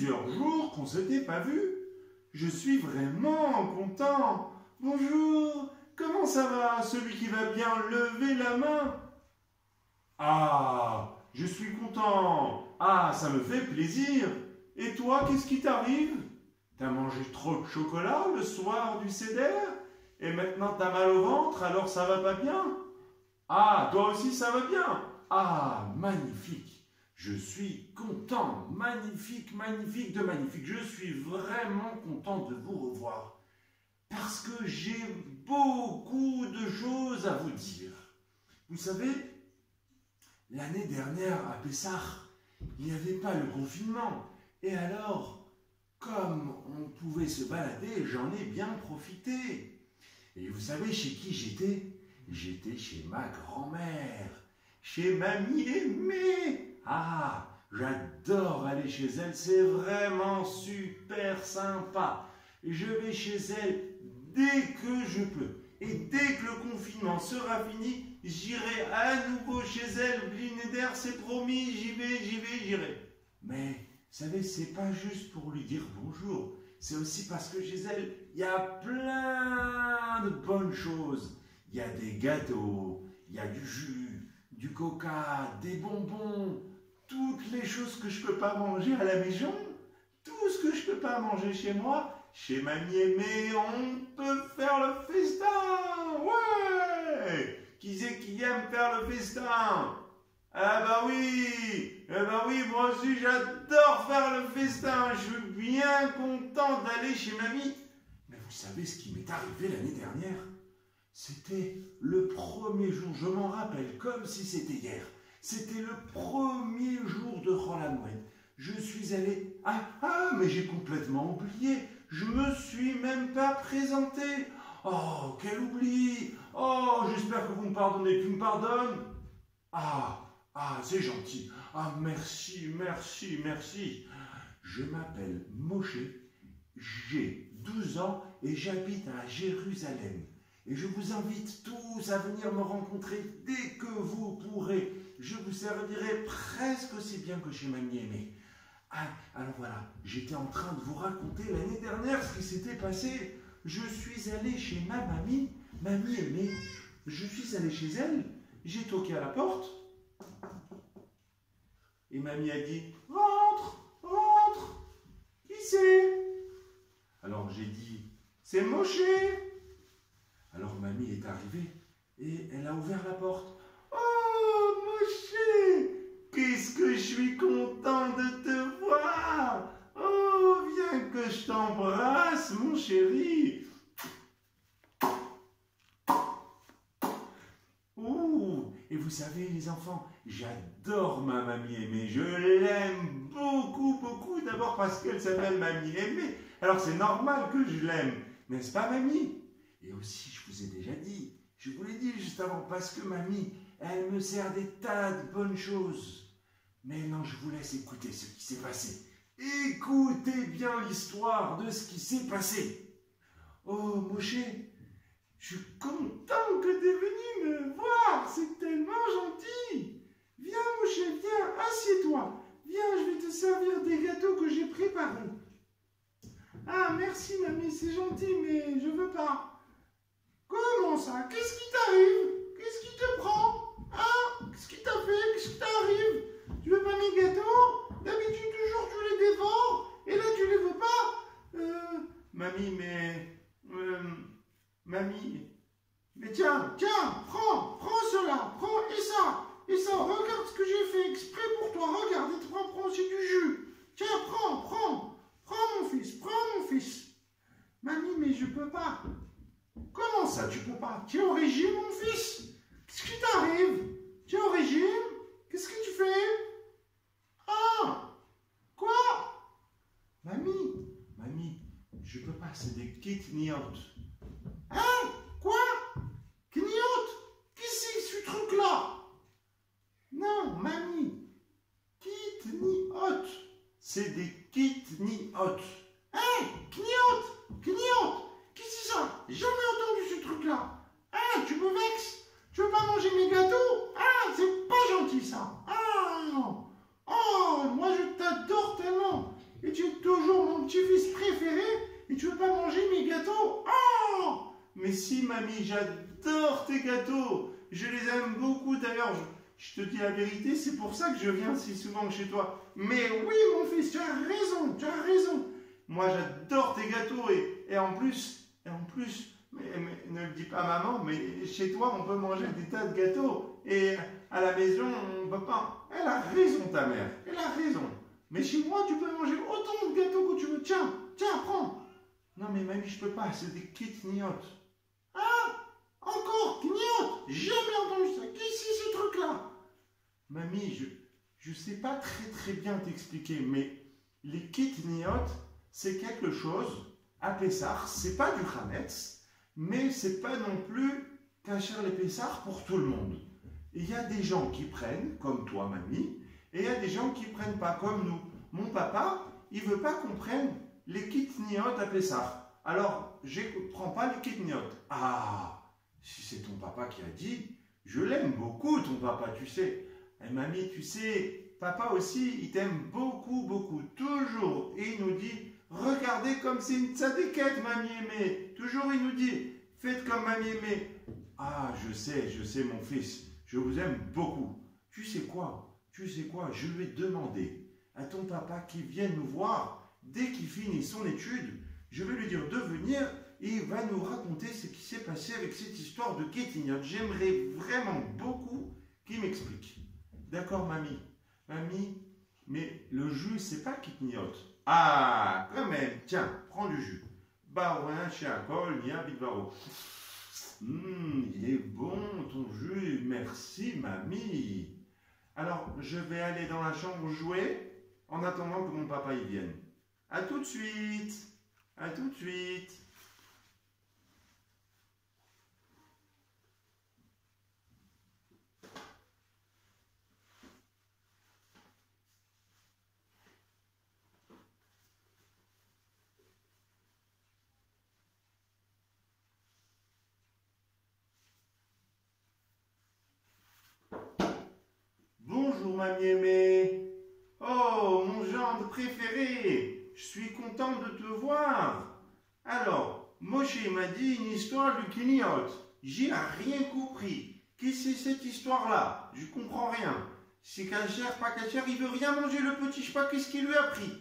plusieurs jours qu'on s'était pas vus. Je suis vraiment content. Bonjour, comment ça va, celui qui va bien lever la main? Ah, je suis content. Ah, ça me fait plaisir. Et toi, qu'est-ce qui t'arrive? T'as mangé trop de chocolat le soir du Seder? Et maintenant t'as mal au ventre, alors ça va pas bien? Ah, toi aussi ça va bien? Ah, magnifique. Je suis content. Magnifique, magnifique de magnifique. Je suis vraiment content de vous revoir. Parce que j'ai beaucoup de choses à vous dire. Vous savez, l'année dernière à Pessah, il n'y avait pas le confinement. Et alors, comme on pouvait se balader, j'en ai bien profité. Et vous savez chez qui j'étais? J'étais chez ma grand-mère, chez mamie aimée. Ah, j'adore aller chez elle, c'est vraiment super sympa. Je vais chez elle dès que je peux. Et dès que le confinement sera fini, j'irai à nouveau chez elle. Blinéder, c'est promis, j'y vais, j'irai. Mais, vous savez, c'est pas juste pour lui dire bonjour. C'est aussi parce que chez elle, il y a plein de bonnes choses. Il y a des gâteaux, il y a du jus, du coca, des bonbons, toutes les choses que je ne peux pas manger à la maison, tout ce que je ne peux pas manger chez moi, chez mamie aimée, on peut faire le festin. Ouais! Qui c'est qui aime faire le festin? Ah bah oui, moi aussi j'adore faire le festin, je suis bien content d'aller chez mamie. Mais vous savez ce qui m'est arrivé l'année dernière? C'était le premier jour, je m'en rappelle comme si c'était hier. C'était le premier jour de Roland Moed. Je suis allé... mais j'ai complètement oublié. Je me suis même pas présenté. Oh, quel oubli. Oh, j'espère que vous me pardonnez. Tu me pardonnes? C'est gentil. Ah, merci, merci, merci. Je m'appelle Moshe, j'ai 12 ans et j'habite à Jérusalem. Et je vous invite tous à venir me rencontrer dès que vous pourrez. Je vous servirai presque aussi bien que chez mamie aimée. Ah, alors voilà, j'étais en train de vous raconter l'année dernière ce qui s'était passé. Je suis allé chez ma mamie aimée. Je suis allé chez elle, j'ai toqué à la porte. Et mamie a dit, rentre, rentre. Qui c'est? Alors j'ai dit, c'est Moshe. Alors mamie est arrivée et elle a ouvert la porte. Oh Moshe, qu'est-ce que je suis content de te voir. Oh, viens que je t'embrasse mon chéri. Ouh, et vous savez les enfants, j'adore ma mamie aimée, je l'aime beaucoup, beaucoup, d'abord parce qu'elle s'appelle mamie aimée. Alors c'est normal que je l'aime, n'est-ce pas mamie? Et aussi, je vous ai déjà dit, je vous l'ai dit juste avant, parce que mamie, elle me sert des tas de bonnes choses. Mais non, je vous laisse écouter ce qui s'est passé. Écoutez bien l'histoire de ce qui s'est passé. Oh, Moshe, je suis content que tu es venu me voir, c'est tellement gentil. Viens, Moshe, viens, assieds-toi. Viens, je vais te servir des gâteaux que j'ai préparés. Ah, merci, mamie, c'est gentil, mais je veux pas. Comment ça? Qu'est-ce qui t'arrive? Qu'est-ce qui te prend? Hein? Qu'est-ce qui t'a fait? Qu'est-ce qui t'arrive? Tu veux pas mes gâteaux? D'habitude, toujours, tu les dévores. Et là, tu les veux pas? Mamie, mamie... Mais tiens, prends cela, prends et ça, regarde ce que j'ai fait exprès pour toi, regarde, et prends aussi du jus. Tiens, prends mon fils. Mamie, mais je peux pas. Comment ça, tu peux pas? Tu es au régime, mon fils? Qu'est-ce qui t'arrive? Tu es au régime? Qu'est-ce que tu fais? Ah! Quoi? Mamie, je peux pas, c'est des kitniotes. Hein? Quoi? Kniotes? Qu'est-ce que c'est ce truc-là? Non, mamie. Kitniotes. C'est des kitniotes. Hein? Kniotes? Qu'est-ce que c'est ça? J'ai jamais entendu ce truc-là. Ah, tu me vexes? Tu veux pas manger mes gâteaux? Ah, c'est pas gentil ça. Ah, oh, moi je t'adore tellement. Et tu es mon petit-fils préféré et tu veux pas manger mes gâteaux? Oh! Mais si, mamie, j'adore tes gâteaux. Je les aime beaucoup. D'ailleurs, je te dis la vérité, c'est pour ça que je viens si souvent chez toi. Mais oui, mon fils, tu as raison, tu as raison. Moi, j'adore tes gâteaux et en plus, mais ne le dis pas à maman, mais chez toi, on peut manger des tas de gâteaux. Et à la maison, on ne peut pas. Elle a raison, ta mère. Elle a raison. Mais chez moi, tu peux manger autant de gâteaux que tu veux. Tiens, prends. Non, mais mamie, je peux pas. C'est des kniottes. Ah, encore kniottes. Jamais entendu ça. Qu'est-ce que c'est ce truc-là? Mamie, je sais pas très bien t'expliquer, mais les kniottes, c'est quelque chose à Pessah. C'est pas du Hametz, mais c'est pas non plus kasher les Pessah pour tout le monde. Il y a des gens qui prennent, comme toi, mamie, et il y a des gens qui prennent pas, comme nous. Mon papa, il veut pas qu'on prenne les kniottes à Pessah. Alors, je ne prends pas les kniottes. Ah, si c'est ton papa qui a dit, je l'aime beaucoup, ton papa, tu sais. Et mamie, tu sais, papa aussi, il t'aime beaucoup, toujours. Et il nous dit, regardez comme c'est une tzadikette, mamie aimée. Toujours, il nous dit, faites comme mamie aimée. Ah, je sais, mon fils, je vous aime beaucoup. Tu sais quoi, je vais demander à ton papa qu'il vienne nous voir dès qu'il finit son étude. Je vais lui dire de venir et il va nous raconter ce qui s'est passé avec cette histoire de kniottes. J'aimerais vraiment beaucoup qu'il m'explique. D'accord, mamie? Mamie, mais le jus, c'est pas kniottes. Ah, quand même, tiens, prends du jus. Barouin, chiacol, bien, bidbaro. Il est bon ton jus, merci, mamie. Alors, je vais aller dans la chambre jouer en attendant que mon papa y vienne. À tout de suite. À tout de suite. Bonjour, mamie aimée. Oh, mon gendre préféré. Je suis content de te voir. Alors, Moshe m'a dit une histoire du kniotte. J'ai rien compris. Qu'est-ce que c'est cette histoire-là? Je comprends rien. C'est cachère, pas cachère, il veut rien manger le petit, je sais pas qu'est-ce qu'il lui a pris.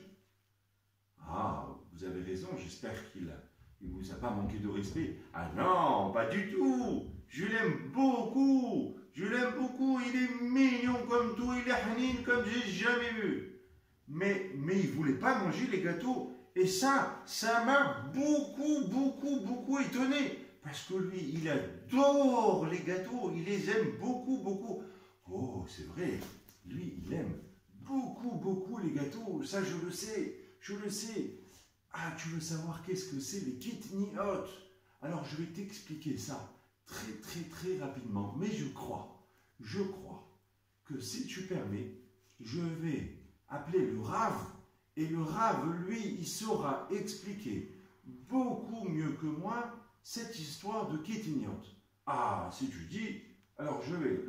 Ah, vous avez raison, j'espère qu'il vous a pas manqué de respect. Ah non, pas du tout. Je l'aime beaucoup. Je l'aime beaucoup, il est mignon comme tout, il est hanin comme j'ai jamais vu. Mais il voulait pas manger les gâteaux. Et ça m'a beaucoup étonné. Parce que lui, il adore les gâteaux, il les aime beaucoup. Oh, c'est vrai, lui, il aime beaucoup les gâteaux. Ça, je le sais. Ah, tu veux savoir qu'est-ce que c'est les kniottes? Alors, je vais t'expliquer ça très rapidement. Mais je crois que si tu permets, je vais appeler le Rav. Et le Rav, lui, il saura expliquer beaucoup mieux que moi cette histoire de kniottes. Ah, si tu dis, alors je vais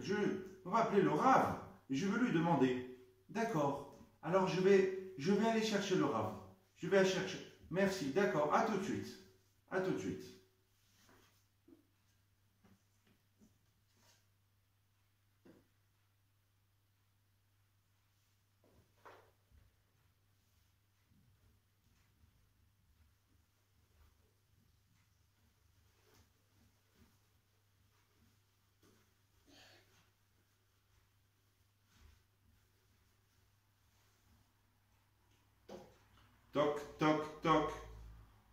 appeler le Rav et je vais lui demander. D'accord. Alors je vais aller chercher le Rav. Je vais aller chercher. Merci, d'accord. À tout de suite. À tout de suite. Toc, toc, toc.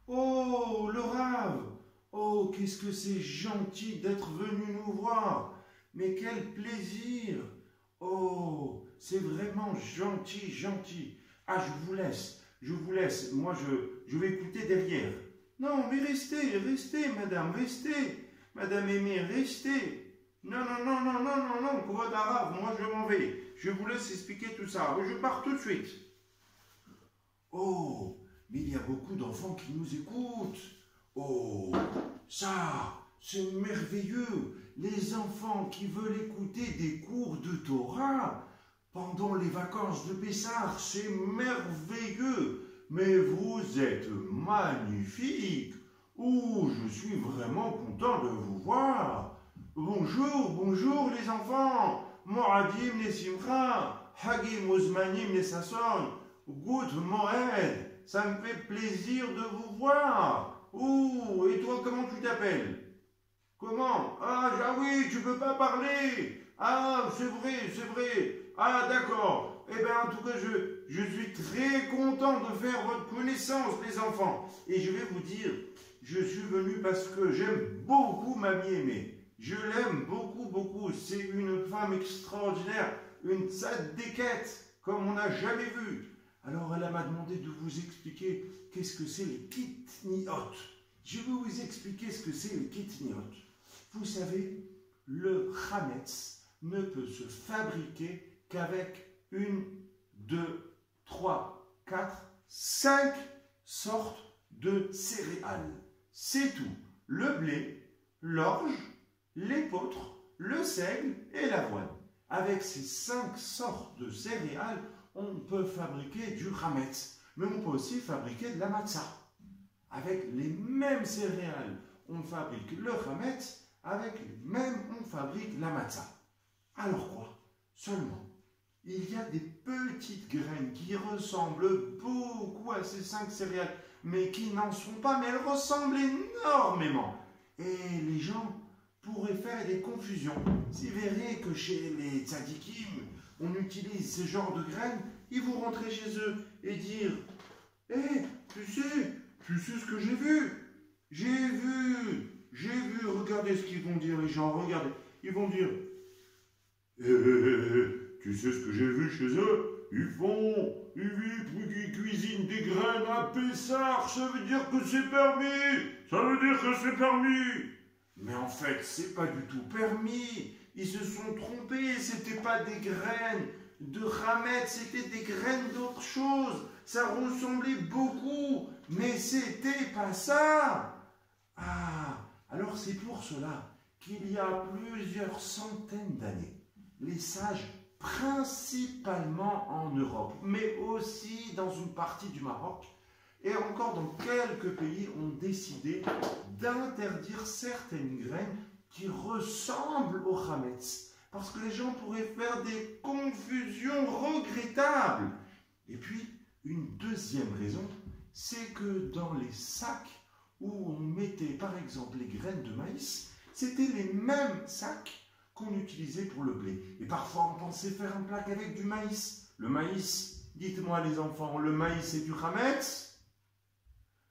Oh, le Rav! Oh, qu'est-ce que c'est gentil d'être venu nous voir! Mais quel plaisir! Oh, c'est vraiment gentil. Ah, je vous laisse. Moi, je vais écouter derrière. Non, mais restez, madame, restez. Madame aimée, restez. Non, Kavod Arav, moi je m'en vais. Je vous laisse expliquer tout ça. Je pars tout de suite. Oh, mais il y a beaucoup d'enfants qui nous écoutent. Oh, ça, c'est merveilleux. Les enfants qui veulent écouter des cours de Torah pendant les vacances de Pessah, c'est merveilleux. mais vous êtes magnifique. Oh, je suis vraiment content de vous voir. Bonjour, bonjour les enfants. Moadim les Simcha, Hagim Ouzmanim les Sasson. Good Moed, ça me fait plaisir de vous voir. Oh, et toi, comment tu t'appelles? Comment? Ah oui, tu peux pas parler. Ah, c'est vrai, c'est vrai. Ah, d'accord. Eh bien, en tout cas, je suis très content de faire votre connaissance, les enfants. Et je vais vous dire, je suis venu parce que j'aime beaucoup Mamie Aimée. Je l'aime beaucoup, beaucoup. C'est une femme extraordinaire, une tzadékette, comme on n'a jamais vu. Alors, elle m'a demandé de vous expliquer qu'est-ce que c'est les kitniot. Je vais vous expliquer ce que c'est les kitniot. Vous savez, le chametz ne peut se fabriquer qu'avec 1, 2, 3, 4, 5 sortes de céréales. C'est tout. Le blé, l'orge, l'épeautre, le seigle et l'avoine. Avec ces 5 sortes de céréales, on peut fabriquer du chametz. Mais on peut aussi fabriquer de la matzah. Avec les mêmes céréales, on fabrique le chametz. Avec les mêmes, on fabrique la matzah. Alors quoi? Seulement, il y a des petites graines qui ressemblent beaucoup à ces 5 céréales, mais qui n'en sont pas, mais elles ressemblent énormément. Et les gens pourraient faire des confusions. Si vous verrez que chez les tzadikim, on utilise ce genre de graines, ils vont rentrer chez eux et dire « Hé, tu sais ce que j'ai vu? J'ai vu, regardez ce qu'ils vont dire les gens, regardez. Ils vont dire tu sais ce que j'ai vu chez eux? Ils cuisinent des graines à Pessah, ça veut dire que c'est permis. Ça veut dire que c'est permis. Mais en fait, c'est pas du tout permis. Ils se sont trompés, c'était pas des graines de Hametz, c'était des graines d'autre chose. Ça ressemblait beaucoup, mais c'était pas ça. Ah, alors c'est pour cela qu'il y a plusieurs centaines d'années, les sages, principalement en Europe, mais aussi dans une partie du Maroc, et encore dans quelques pays, ont décidé d'interdire certaines graines qui ressemblent au chametz, parce que les gens pourraient faire des confusions regrettables. Et puis, une deuxième raison, c'est que dans les sacs où on mettait par exemple les graines de maïs, c'était les mêmes sacs qu'on utilisait pour le blé. Et parfois on pensait faire un plat avec du maïs. Le maïs, dites-moi les enfants, le maïs c'est du chametz?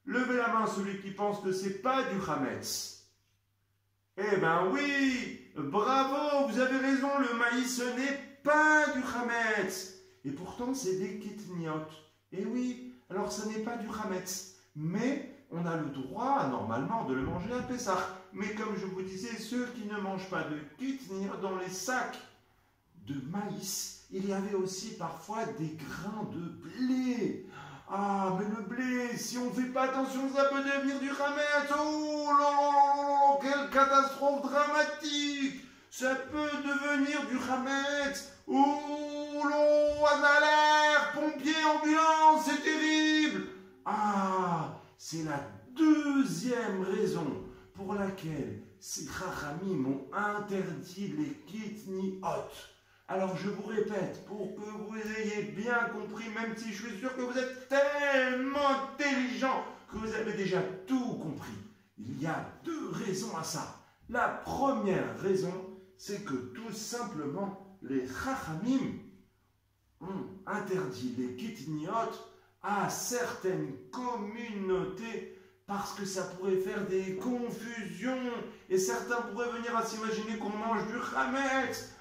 Levez la main celui qui pense que c'est pas du chametz. Eh ben oui, bravo, vous avez raison, le maïs ce n'est pas du chametz. Et pourtant c'est des kitniot. Eh oui, alors ce n'est pas du chametz, mais on a le droit, normalement, de le manger à Pessah. Mais comme je vous disais, ceux qui ne mangent pas de kitniot, dans les sacs de maïs, il y avait aussi parfois des grains de blé. Ah, mais le blé, si on ne fait pas attention, ça peut devenir du chametz. Oh là là, quelle catastrophe dramatique. Ça peut devenir du chametz. Oh là, en alerte, pompiers, ambulance, c'est terrible. Ah, c'est la deuxième raison pour laquelle ces Chachamim ont interdit les kitniot. Alors je vous répète, pour que vous ayez bien compris, même si je suis sûr que vous êtes tellement intelligent que vous avez déjà tout compris. Il y a 2 raisons à ça. La première raison, c'est que tout simplement, les Chachamim ont interdit les kitniot à certaines communautés parce que ça pourrait faire des confusions et certains pourraient venir à s'imaginer qu'on mange du chametz.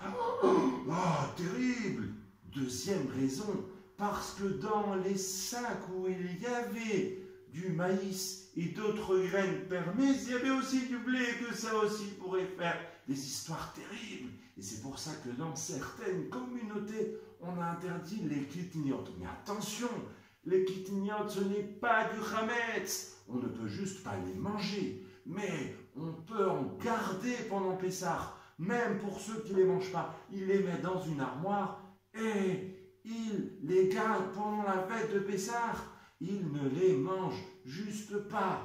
Oh, terrible. Deuxième raison, parce que dans les sacs où il y avait du maïs et d'autres graines permises, il y avait aussi du blé et que ça aussi pourrait faire des histoires terribles. Et c'est pour ça que dans certaines communautés, on a interdit les kitniot. Mais attention, les kitniot, ce n'est pas du chametz. On ne peut juste pas les manger, mais on peut en garder pendant Pessah. Même pour ceux qui ne les mangent pas, ils les mettent dans une armoire et ils les gardent pendant la fête de Pessah. il ne les mange juste pas.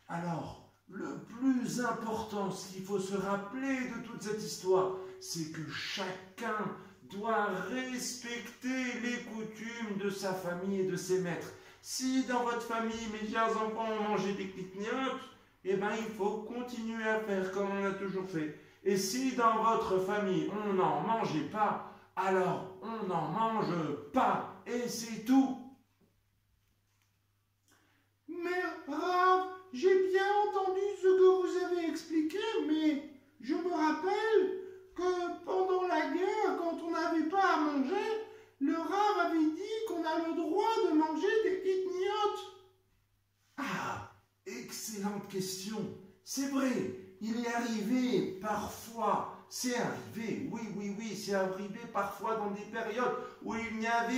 Alors, le plus important, ce qu'il faut se rappeler de toute cette histoire, c'est que chacun doit respecter les coutumes de sa famille et de ses maîtres. Si dans votre famille, mes chers enfants, on mangeait des clignotines, eh bien, il faut continuer à faire comme on a toujours fait. Et si dans votre famille, on n'en mangeait pas, alors on n'en mange pas. Et c'est tout. Mais Rav, j'ai bien entendu ce que vous avez expliqué, mais je me rappelle que pendant la guerre, quand on n'avait pas à manger, le Rav avait dit qu'on a le droit de manger des kitniotes. Ah, excellente question. C'est vrai, il est arrivé parfois, c'est arrivé, oui, c'est arrivé parfois dans des périodes où il n'y avait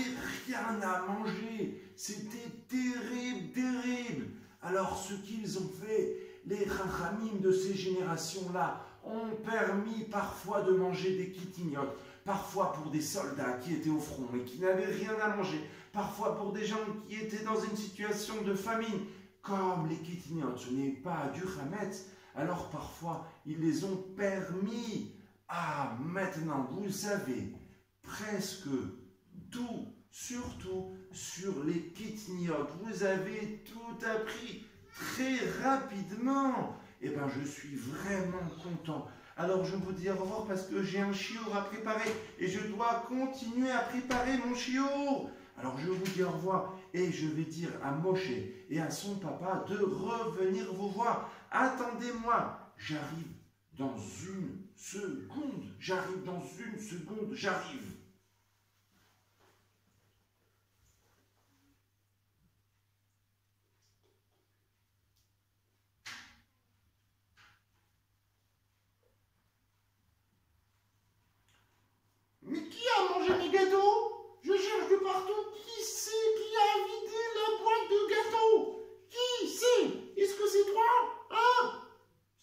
rien à manger. C'était terrible. Alors ce qu'ils ont fait, les rachamim de ces générations-là, ont permis parfois de manger des kitiniotes, parfois pour des soldats qui étaient au front et qui n'avaient rien à manger, parfois pour des gens qui étaient dans une situation de famine. Comme les kitiniotes, ce n'est pas du hametz, alors parfois ils les ont permis. Ah, maintenant, vous savez, presque tout, surtout sur les kitiniotes, vous avez tout appris très rapidement. Eh bien, je suis vraiment content. Alors, je vous dis au revoir parce que j'ai un chiour à préparer et je dois continuer à préparer mon chiour. Alors, je vous dis au revoir et je vais dire à Moshe et à son papa de revenir vous voir. Attendez-moi, j'arrive dans une seconde. J'arrive. Mais qui a mangé mes gâteaux? Je cherche de partout. Qui c'est qui a vidé la boîte de gâteaux? Qui c'est? Est-ce que c'est toi? Hein?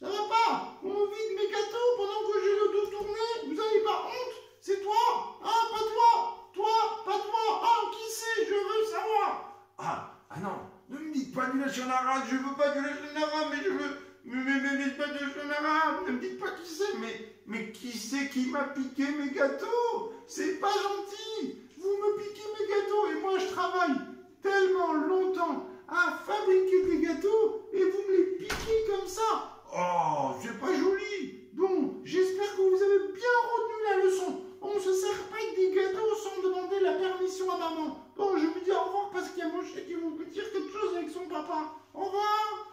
Ça va pas? On me vide mes gâteaux pendant que j'ai le dos tourné. Vous avez pas honte? C'est toi? Hein? Pas toi? Toi? Pas toi? Hein? Qui c'est? Je veux savoir. Ah non, ne me dites pas du lachon arabe, je veux pas du lachon arabe, mais je veux... Mais pas de lachon arabe, ne me dites pas qui c'est, mais qui c'est qui m'a piqué mes gâteaux? C'est pas gentil. Vous me piquez mes gâteaux et moi je travaille tellement longtemps à fabriquer des gâteaux et vous me les piquez comme ça. Oh, c'est pas joli. Bon, j'espère que vous avez bien retenu la leçon. On ne se sert pas avec des gâteaux sans demander la permission à maman. Bon, je vous dis au revoir parce qu'il y a Moshe qui veut dire quelque chose avec son papa. Au revoir.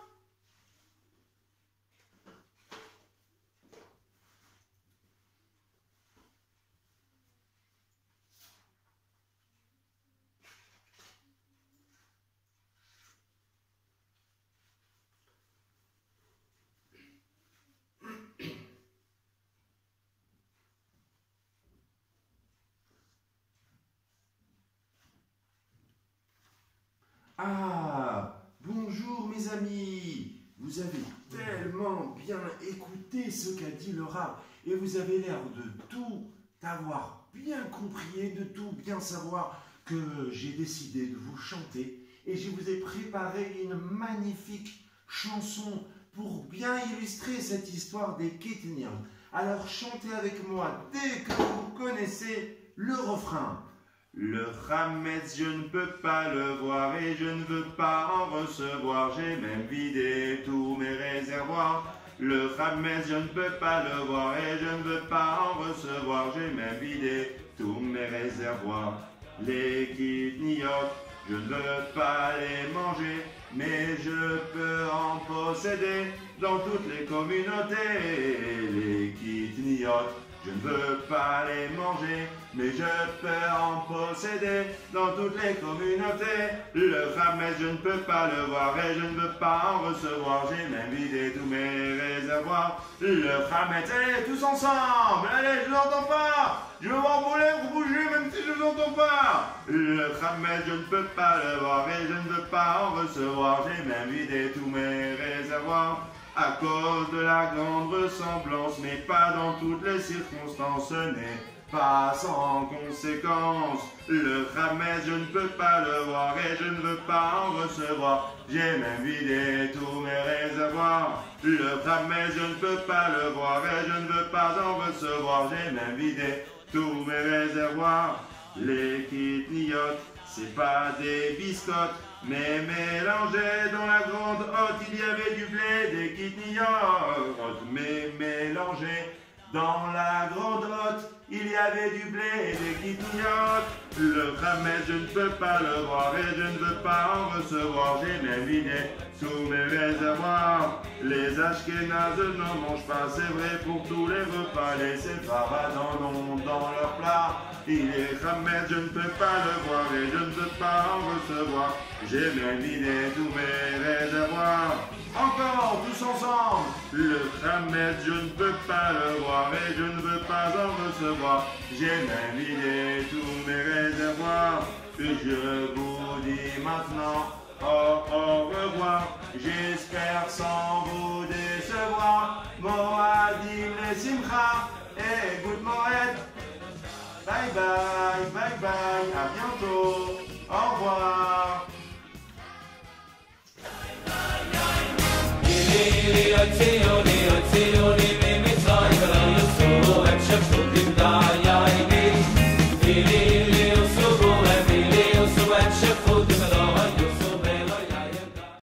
Ah, bonjour mes amis. Vous avez tellement bien écouté ce qu'a dit le Rav et vous avez l'air de tout avoir bien compris et de tout bien savoir que j'ai décidé de vous chanter et je vous ai préparé une magnifique chanson pour bien illustrer cette histoire des Kitniam. Alors chantez avec moi dès que vous connaissez le refrain. Le Hametz, je ne peux pas le voir et je ne veux pas en recevoir. J'ai même vidé tous mes réservoirs. Le Hametz, je ne peux pas le voir et je ne veux pas en recevoir. J'ai même vidé tous mes réservoirs. Les kitniotes, je ne veux pas les manger, mais je peux en posséder dans toutes les communautés. Les kitniotes, je ne veux pas les manger, mais je peux en posséder dans toutes les communautés. Le Hametz, je ne peux pas le voir et je ne veux pas en recevoir. J'ai même vidé tous mes réservoirs. Le Hametz, allez, tous ensemble. Allez, je ne l'entends pas. Je vais m'envoler pour bouger même si je ne l'entends pas. Le Hametz, je ne peux pas le voir et je ne veux pas en recevoir. J'ai même vidé tous mes réservoirs. À cause de la grande ressemblance, mais pas dans toutes les circonstances, ce n'est pas sans conséquence. Le Khamed, je ne peux pas le voir et je ne veux pas en recevoir. J'ai même vidé tous mes réservoirs. Le Khamed, je ne peux pas le voir et je ne veux pas en recevoir. J'ai même vidé tous mes réservoirs. Les kitniotes, c'est pas des biscottes, mais mélangés dans la grande hotte, il y avait du blé, des kitniotes, mais mélangés dans la grande hotte, il y avait du blé et des kitniotes. Le Khamed, je ne peux pas le voir et je ne veux pas en recevoir. J'ai même vidé tous mes réservoirs. Les Ashkénazes n'en mangent pas, c'est vrai pour tous les repas. Les Séfarades en ont dans leur plat. Il est Khamed, je ne peux pas le voir et je ne veux pas en recevoir. J'ai même vidé tous mes réservoirs. Encore, tous ensemble. Le Khamed, je ne peux pas le voir et je ne veux pas en recevoir. J'ai même vidé tous mes réservoirs. Et je vous dis maintenant au revoir. J'espère sans vous décevoir. Moadim les Simcha et good Moed. Bye bye, bye bye, à bientôt. Au revoir. ציון